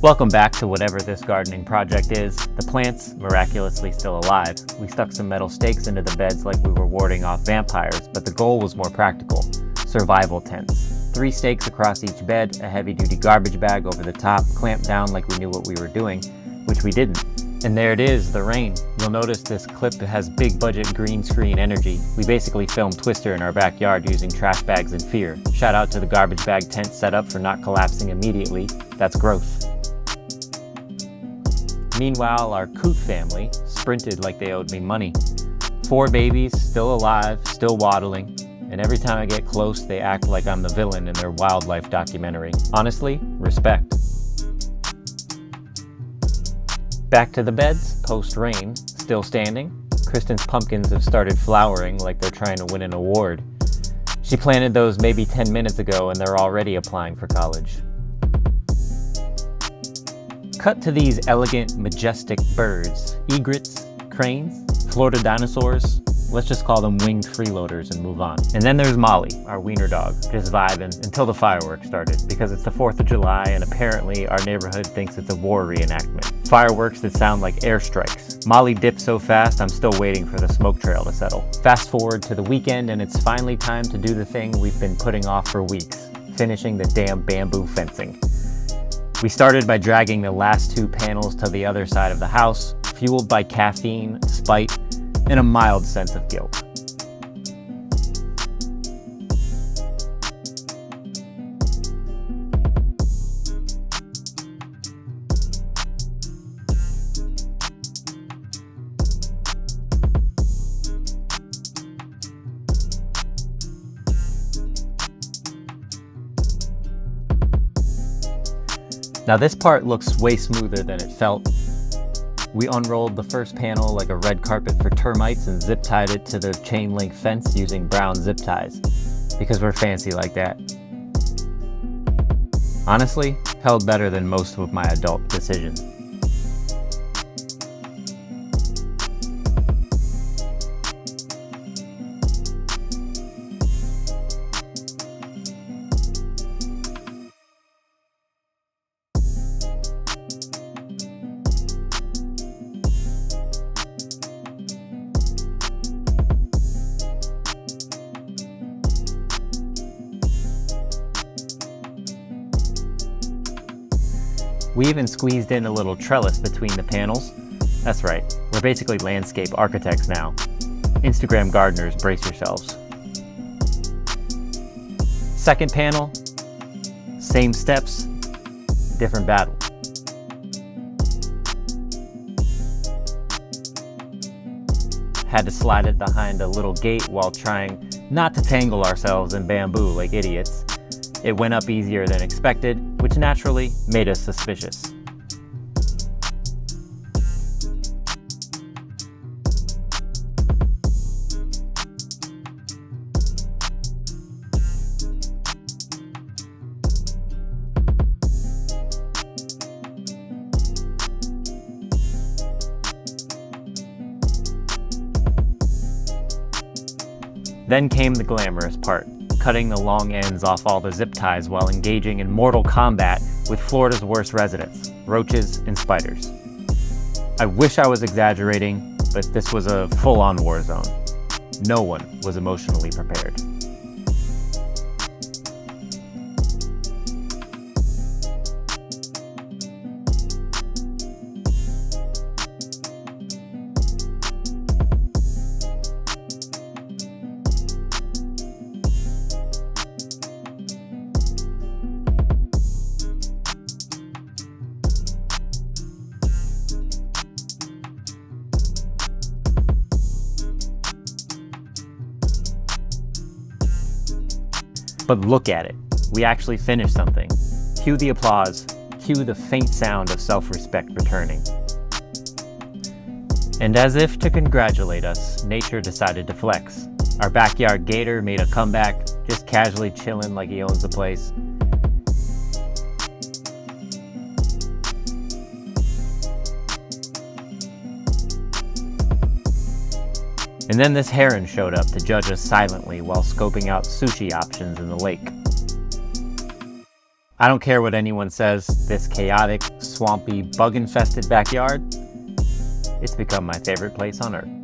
Welcome back to whatever this gardening project is. The plant's miraculously still alive. We stuck some metal stakes into the beds like we were warding off vampires, but the goal was more practical. Survival tents. 3 stakes across each bed, a heavy-duty garbage bag over the top, clamped down like we knew what we were doing, which we didn't. And there it is, the rain. You'll notice this clip has big budget green screen energy. We basically filmed Twister in our backyard using trash bags and fear. Shout out to the garbage bag tent setup for not collapsing immediately. That's growth. Meanwhile, our coot family sprinted like they owed me money. 4 babies, still alive, still waddling, and every time I get close, they act like I'm the villain in their wildlife documentary. Honestly, respect. Back to the beds, post-rain, still standing. Kristin's pumpkins have started flowering like they're trying to win an award. She planted those maybe 10 minutes ago and they're already applying for college. Cut to these elegant, majestic birds. Egrets, cranes, Florida dinosaurs. Let's just call them winged freeloaders and move on. And then there's Molly, our wiener dog, just vibing until the fireworks started, because it's the 4th of July and apparently our neighborhood thinks it's a war reenactment. Fireworks that sound like airstrikes. Molly dipped so fast, I'm still waiting for the smoke trail to settle. Fast forward to the weekend and it's finally time to do the thing we've been putting off for weeks, finishing the damn bamboo fencing. We started by dragging the last 2 panels to the other side of the house, fueled by caffeine, spite, and a mild sense of guilt. Now this part looks way smoother than it felt. We unrolled the first panel like a red carpet for termites and zip tied it to the chain link fence using brown zip ties, because we're fancy like that. Honestly, held better than most of my adult decisions. We even squeezed in a little trellis between the panels. That's right, we're basically landscape architects now. Instagram gardeners, brace yourselves. Second panel, same steps, different battle. Had to slide it behind a little gate while trying not to tangle ourselves in bamboo like idiots. It went up easier than expected, which naturally made us suspicious. Then came the glamorous part. Cutting the long ends off all the zip ties while engaging in mortal combat with Florida's worst residents, roaches and spiders. I wish I was exaggerating, but this was a full-on war zone. No one was emotionally prepared. But look at it. We actually finished something. Cue the applause. Cue the faint sound of self-respect returning. And as if to congratulate us, nature decided to flex. Our backyard gator made a comeback, just casually chilling like he owns the place. And then this heron showed up to judge us silently while scoping out sushi options in the lake. I don't care what anyone says, this chaotic, swampy, bug-infested backyard, it's become my favorite place on earth.